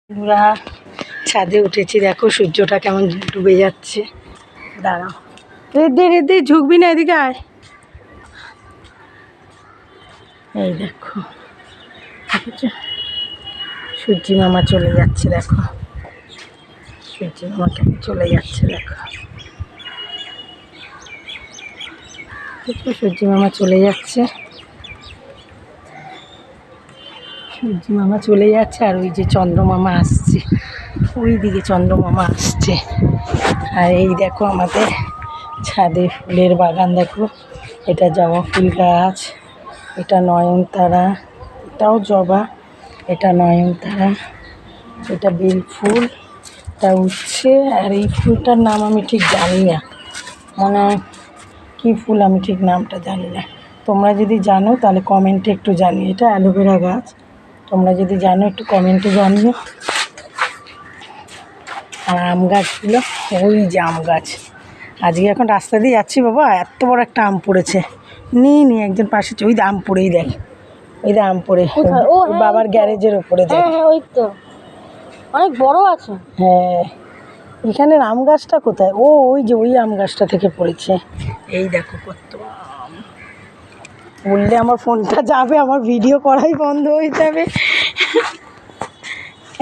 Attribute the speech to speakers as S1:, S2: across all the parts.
S1: বন্ধুরা ছাদে উঠেছি, দেখো সূর্যটা কেমন ডুবে যাচ্ছে। দাঁড়াও, এদিকে ঝুঁকবি না, এদিকে আয়। এই দেখো সূর্যি মামা চলে যাচ্ছে, দেখো সূর্যি মামা কেমন চলে যাচ্ছে। দেখো সূর্যি মামা চলে যাচ্ছে, সূর্যি মামা চলে যাচ্ছে। আর ওই যে চন্দ্রমামা আসছে, ওই দিকে চন্দ্রমামা আসছে। আর এই দেখো আমাদের ছাদে ফুলের বাগান, দেখো এটা জবা ফুল গাছ, এটা নয়নতারা, এটাও জবা, এটা নয়নতারা, এটা বেল ফুল, এটা উঠছে। আর এই ফুলটার নাম আমি ঠিক জানি না, মানে কী ফুল আমি ঠিক নামটা জানি না। তোমরা যদি জানো তাহলে কমেন্টে একটু জানিও। এটা অ্যালোভেরা গাছ, তোমরা যদি জানো একটু কমেন্টে জানিও। আর আম গাছগুলো, ওই যে আম গাছ। আজকে এখন রাস্তা দিয়ে যাচ্ছি, বাবা এত বড় একটা আম পড়েছে। নি একজন পাশে, ওই আম পড়েই দেখ, ওই আম পড়ে বাবার গ্যারেজের ওপরে দেখ।
S2: ওই তো অনেক বড় আছে।
S1: হ্যাঁ, এখানের আম গাছটা কোথায়? ওই যে ওই আম গাছটা থেকে পড়েছে। এই দেখো কত আম। বললে আমার ফোনটা যাবে, আমার ভিডিও করাই বন্ধ হয়ে যাবে।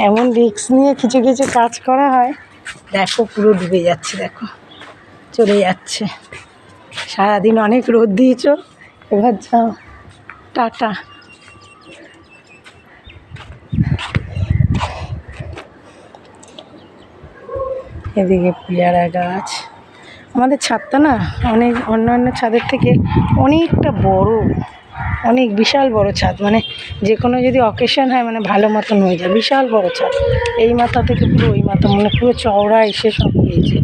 S1: এমন রিস্ক নিয়ে কিছু কিছু কাজ করা হয়। দেখো পুরো ডুবে যাচ্ছে, দেখো চলে যাচ্ছে। সারাদিন অনেক রোদ দিয়েছো, এবার যাও, টাটা। এদিকে পেয়ারা গাছ। আমাদের ছাদটা না অনেক অন্যান্য ছাদের থেকে অনেকটা বড়, অনেক বিশাল বড় ছাদ। মানে যে কোনো যদি অকেশন হয়, মানে ভালো মতন হয়ে যায়। বিশাল বড় ছাদ, এই মাথা থেকে পুরো ওই মাথা, মানে পুরো চওড়া এসে সব হয়েছে।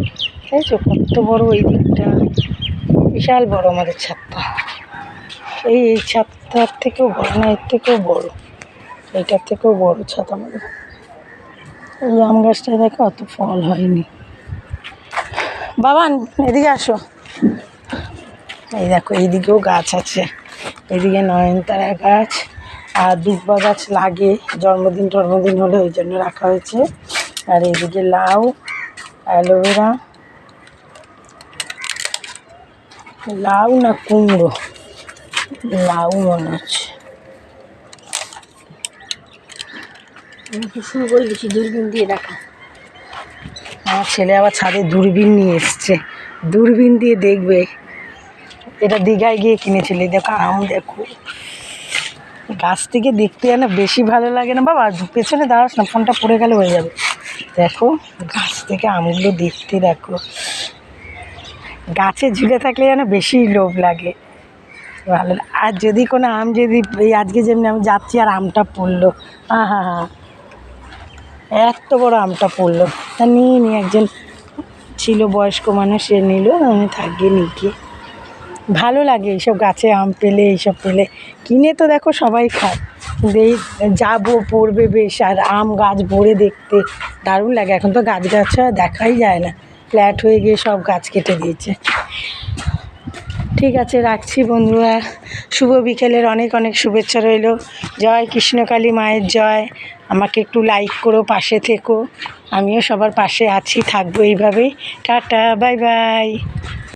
S1: তাই তো, কত বড় এই দিকটা, বিশাল বড় আমাদের ছাদটা। এই ছাদটার থেকেও বড়, না এর থেকেও বড়, এইটার থেকেও বড় ছাদ আমাদের। এই আম গাছটা দেখো অত ফল হয়নি। বাবান এদিকে আসো, এই দেখো এইদিকেও গাছ আছে। এদিকে নয়নতারা গাছ আর দুব্বা গাছ লাগে, জন্মদিন হলে ওই জন্য রাখা হয়েছে। আর এইদিকে লাউ, অ্যালোভেরা, লাউ না কুমড়ো, লাউ মনে হচ্ছে।
S2: শুরু করে দিচ্ছি দূরবীন দিয়ে দেখা।
S1: আমার ছেলে আবার ছাদে দূরবীন নিয়ে এসছে, দূরবীন দিয়ে দেখবে। এটা দীঘায় গিয়ে কিনেছিল। দেখো আম, দেখো গাছ থেকে দেখতে না বেশি ভালো লাগে না। বাবা পেছনে দাঁড়াস না, ফোনটা পড়ে গেলে হয়ে যাবে। দেখো গাছ থেকে আমগুলো দেখতে, দেখো গাছে ঝুলে থাকলে যেন বেশি লোভ লাগে, ভালো। আর যদি কোনো আম, যদি এই আজকে যেমনি আমি যাচ্ছি আর আমটা পড়লো, হ্যাঁ এত বড় আমটা পড়লো, তা নিয়ে একজন ছিল বয়স্ক মানুষ, সে নিল, আমি থাকিয়ে নিয়ে ভালো লাগে এইসব গাছে আম পেলে, এইসব পেলে। কিনে তো দেখো সবাই খায়, এই যাবো পড়বে বেশ, আর আম গাছ ভরে দেখতে দারুণ লাগে। এখন তো গাছ দেখাই যায় না, ফ্ল্যাট হয়ে গিয়ে সব গাছ কেটে দিয়েছে। ঠিক আছে, রাখছি বন্ধুরা। শুভ বিকেলের অনেক অনেক শুভেচ্ছা রইল। জয় কৃষ্ণকালী মায়ের জয়। আমাকে একটু লাইক করো, পাশে থেকো। আমিও সবার পাশে আছি, থাকবো এইভাবেই। Tata, bye bye.